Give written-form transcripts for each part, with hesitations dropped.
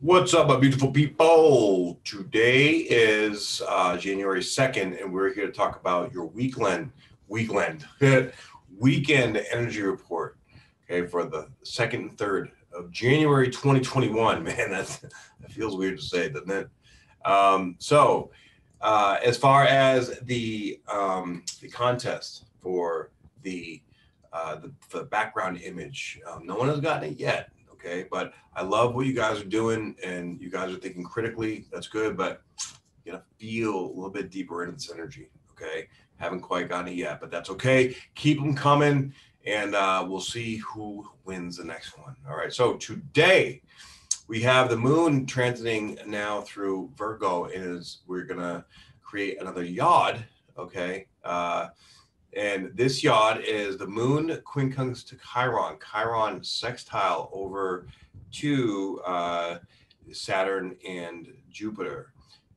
What's up, my beautiful people? Today is January 2nd, and we're here to talk about your weekend weekend energy report, okay, for the 2nd and 3rd of January 2021. Man, that feels weird to say, doesn't it? As far as the contest for the background image, no one has gotten it yet. Okay, but I love what you guys are doing, and you guys are thinking critically. That's good, but you gotta feel a little bit deeper into this energy. Okay, haven't quite gotten it yet, but that's okay. Keep them coming, and we'll see who wins the next one. All right. So today we have the moon transiting now through Virgo, and we're gonna create another yod. Okay. And this yod is the moon quincunx to Chiron sextile over to Saturn and Jupiter.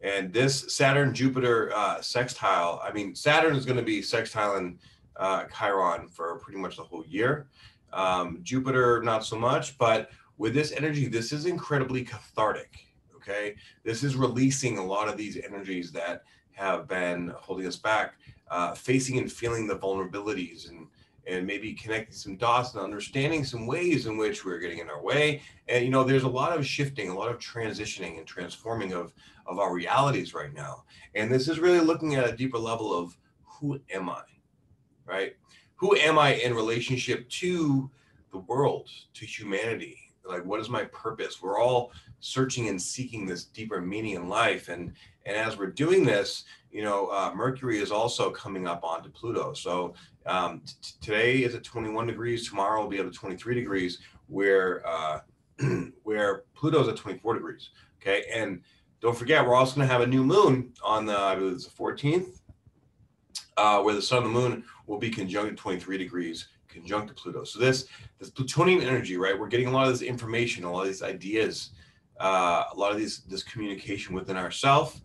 And this Saturn-Jupiter sextile, I mean, Saturn is going to be sextiling Chiron for pretty much the whole year. Jupiter, not so much, but with this energy, this is incredibly cathartic, okay? This is releasing a lot of these energies that have been holding us back. Facing and feeling the vulnerabilities and maybe connecting some dots and understanding some ways in which we're getting in our way. And, you know, there's a lot of shifting, a lot of transitioning and transforming of our realities right now. And this is really looking at a deeper level of who am I, right? Who am I in relationship to the world, to humanity? Like, what is my purpose? We're all searching and seeking this deeper meaning in life. And as we're doing this, you know, Mercury is also coming up onto Pluto. So today is at 21 degrees. Tomorrow will be up to 23 degrees, where where Pluto's at 24 degrees. Okay, and don't forget, we're also going to have a new moon on the, I believe it's the 14th, where the sun and the moon will be conjunct at 23 degrees, conjunct to Pluto. So this Plutonian energy, right? We're getting a lot of this information, a lot of these ideas, a lot of this communication within ourselves.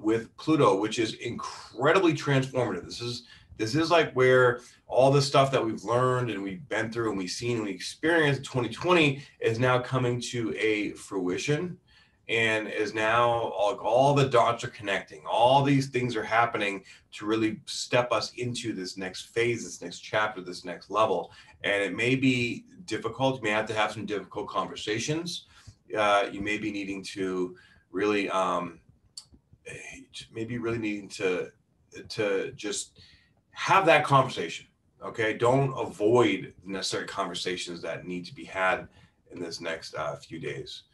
With Pluto, which is incredibly transformative. This is like where all the stuff that we've learned and we've been through and we've seen and we experienced in 2020 is now coming to a fruition, and is now all the dots are connecting. All these things are happening to really step us into this next phase, this next chapter, this next level. And it may be difficult. You may have to have some difficult conversations. You may be needing to really maybe really needing to just have that conversation. Okay, don't avoid necessary conversations that need to be had in this next few days.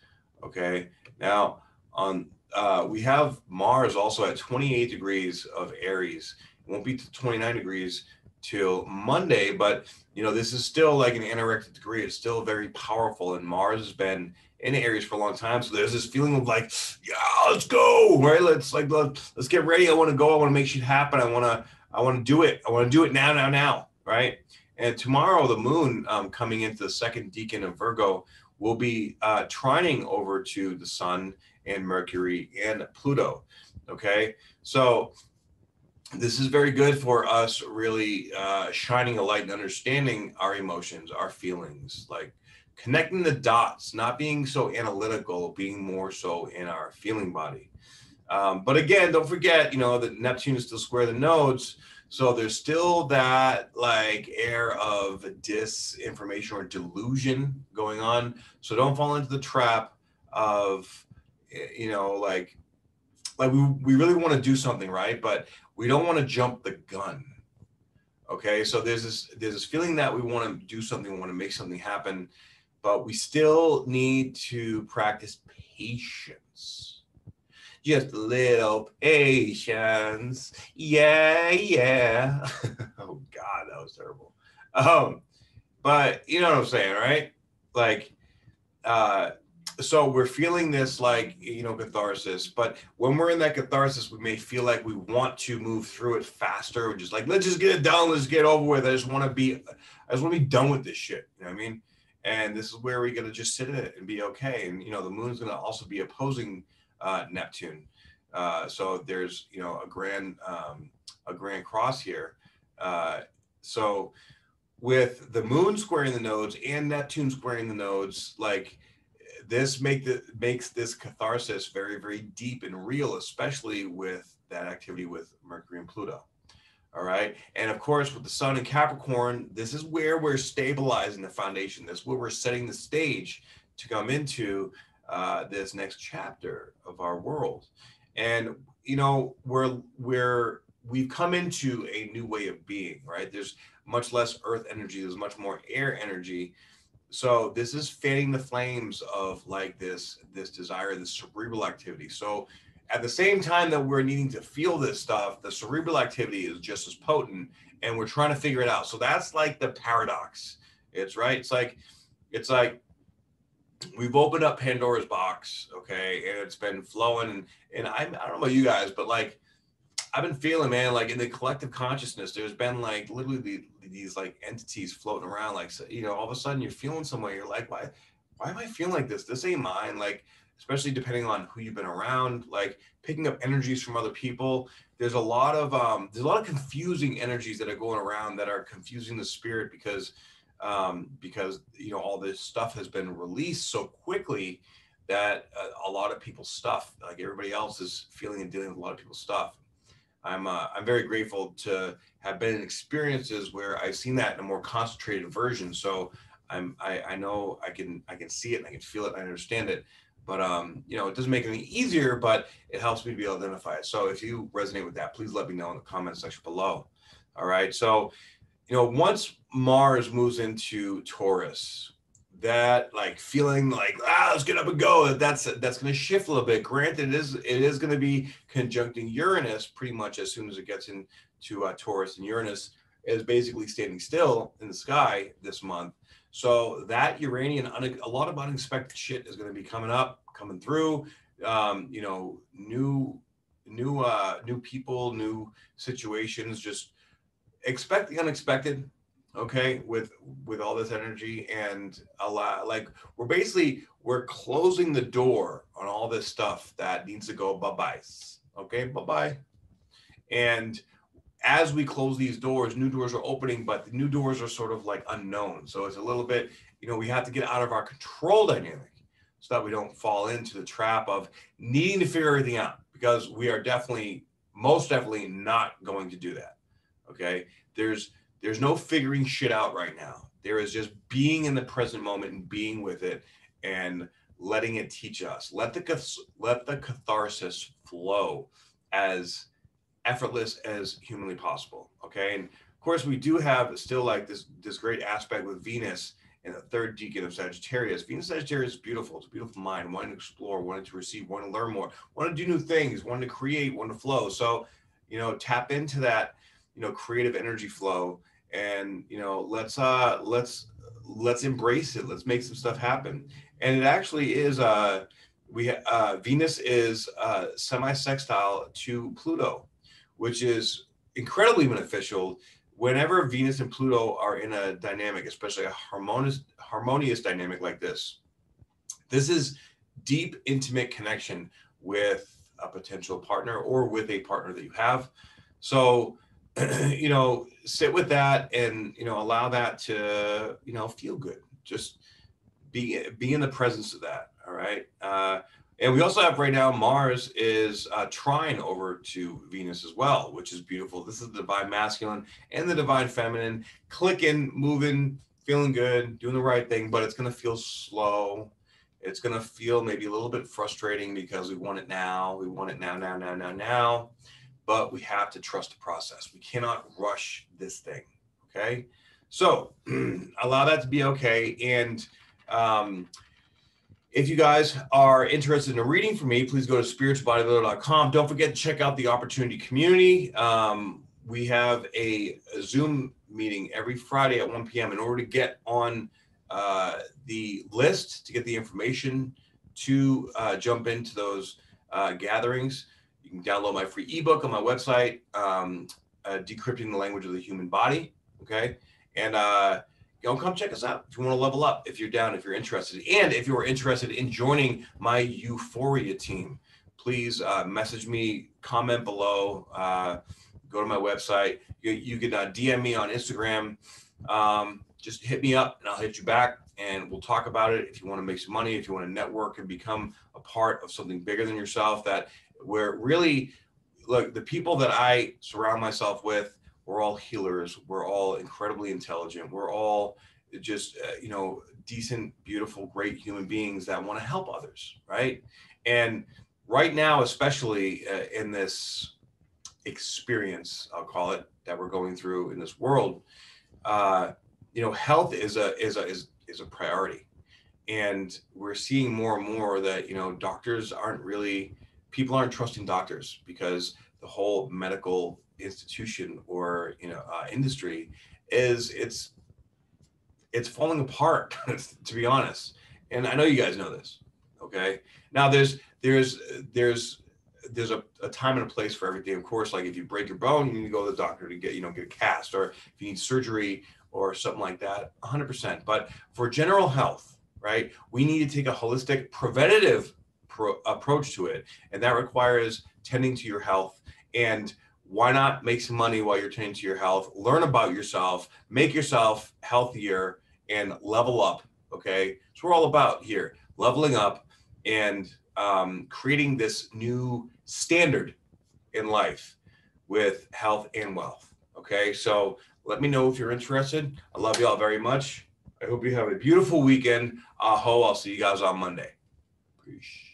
Okay, now on we have Mars also at 28 degrees of Aries. It won't be to 29 degrees till Monday, but you know, this is still like an anorectic degree. It's still very powerful, and Mars has been in Aries for a long time. So there's this feeling of like, yeah, let's go, right? Let's get ready. I want to go. I want to make shit happen. I want to do it. I want to do it now, right? And tomorrow, the moon coming into the second decan of Virgo will be trining over to the sun and Mercury and Pluto. Okay, so this is very good for us really shining a light and understanding our emotions, our feelings, like connecting the dots, not being so analytical, being more so in our feeling body. But again, don't forget, you know, that Neptune is still square the nodes. So there's still that like air of disinformation or delusion going on. So don't fall into the trap of, you know, like we really want to do something, right? But we don't want to jump the gun. Okay, so there's this feeling that we want to do something, we want to make something happen, but we still need to practice patience. Just a little patience. Yeah. Oh God, that was terrible. But you know what I'm saying, right? Like, so we're feeling this like, you know, catharsis, but when we're in that catharsis, we may feel like we want to move through it faster. We're just like, let's just get it done. Let's get over with. I just want to be done with this shit. You know what I mean? And this is where we got to just sit in it and be okay. And, you know, the moon's going to also be opposing Neptune. So there's, you know, a grand cross here. So with the moon squaring the nodes and Neptune squaring the nodes, like this makes this catharsis very, very deep and real, especially with that activity with Mercury and Pluto. All right. And of course, with the sun in Capricorn, this is where we're stabilizing the foundation. This is where we're setting the stage to come into this next chapter of our world. And, you know, we've come into a new way of being, right? There's much less earth energy. There's much more air energy. So this is fanning the flames of like this desire, this cerebral activity. So at the same time that we're needing to feel this stuff, the cerebral activity is just as potent, and we're trying to figure it out. So that's like the paradox. It's right. It's like we've opened up Pandora's box, okay, and it's been flowing. And I don't know about you guys, but like I've been feeling, man, like in the collective consciousness, there's been like literally these like entities floating around. Like, you know, all of a sudden you're feeling some way. You're like, why am I feeling like this? This ain't mine. Like, especially depending on who you've been around, like picking up energies from other people. There's a lot of confusing energies that are going around that are confusing the spirit because you know, all this stuff has been released so quickly that a lot of people's stuff, like everybody else, is feeling and dealing with a lot of people's stuff. I'm very grateful to have been in experiences where I've seen that in a more concentrated version. So I know I can see it and I can feel it and I understand it. But you know, it doesn't make it any easier, but it helps me to be able to identify it. So if you resonate with that, please let me know in the comment section below. All right. So, you know, once Mars moves into Taurus, that like feeling like, let's get up and go, that's going to shift a little bit. Granted, it is going to be conjuncting Uranus pretty much as soon as it gets into Taurus, and Uranus is basically standing still in the sky this month. So that Uranian, a lot of unexpected shit is going to be coming through. You know, new people, new situations. Just expect the unexpected. Okay, with all this energy, and like we're closing the door on all this stuff that needs to go bye-bye. Okay, bye-bye. And as we close these doors, new doors are opening, but the new doors are sort of like unknown. So it's a little bit, you know, we have to get out of our control dynamic so that we don't fall into the trap of needing to figure everything out, because we are most definitely not going to do that. Okay, there's no figuring shit out right now. There is just being in the present moment and being with it and letting it teach us. Let the catharsis flow as effortless as humanly possible. Okay. And of course, we do have still like this great aspect with Venus in the third decan of Sagittarius. Venus Sagittarius is beautiful. It's a beautiful mind, wanting to explore, wanting to receive, wanting to learn more, wanting to do new things, wanting to create, wanting to flow. So, you know, tap into that, you know, creative energy flow. And, you know, let's embrace it. Let's make some stuff happen. And it actually is, Venus is semi-sextile to Pluto, which is incredibly beneficial whenever Venus and Pluto are in a dynamic, especially a harmonious dynamic like this. This is deep, intimate connection with a potential partner or with a partner that you have. So, you know, sit with that and, you know, allow that to, you know, feel good. Just be in the presence of that. All right. And we also have right now, Mars is trine over to Venus as well, which is beautiful. This is the divine masculine and the divine feminine, clicking, moving, feeling good, doing the right thing, but it's going to feel slow. It's going to feel maybe a little bit frustrating because we want it now. We want it now. But we have to trust the process. We cannot rush this thing, okay? So allow that to be okay. And if you guys are interested in a reading from me, please go to spiritualbodybuilder.com. Don't forget to check out the Opportunity Community. We have a Zoom meeting every Friday at 1 p.m. in order to get on the list, to get the information to jump into those gatherings. You can download my free ebook on my website, Decrypting the Language of the Human Body. Okay. And come check us out if you want to level up, if you're down, if you're interested. And if you're interested in joining my Uforia team, please message me, comment below, go to my website. You can DM me on Instagram. just hit me up and I'll hit you back and we'll talk about it. If you want to make some money, if you want to network and become a part of something bigger than yourself, that we're really, look, the people that I surround myself with, we're all healers. We're all incredibly intelligent. We're all just, decent, beautiful, great human beings that want to help others, right? And right now, especially in this experience, I'll call it, that we're going through in this world, health is a priority, and we're seeing more and more that doctors people aren't trusting doctors because the whole medical institution or industry it's falling apart to be honest. And I know you guys know this. Okay, now there's a time and a place for everything. Of course, like if you break your bone, you need to go to the doctor to get a cast, or if you need surgery or something like that, 100%. But for general health, right, we need to take a holistic preventative approach to it. And that requires tending to your health. And why not make some money while you're tending to your health? Learn about yourself, make yourself healthier, and level up. Okay, so we're all about here, leveling up and creating this new standard in life with health and wealth. Okay, so let me know if you're interested. I love you all very much. I hope you have a beautiful weekend. Aho, I'll see you guys on Monday. Peace.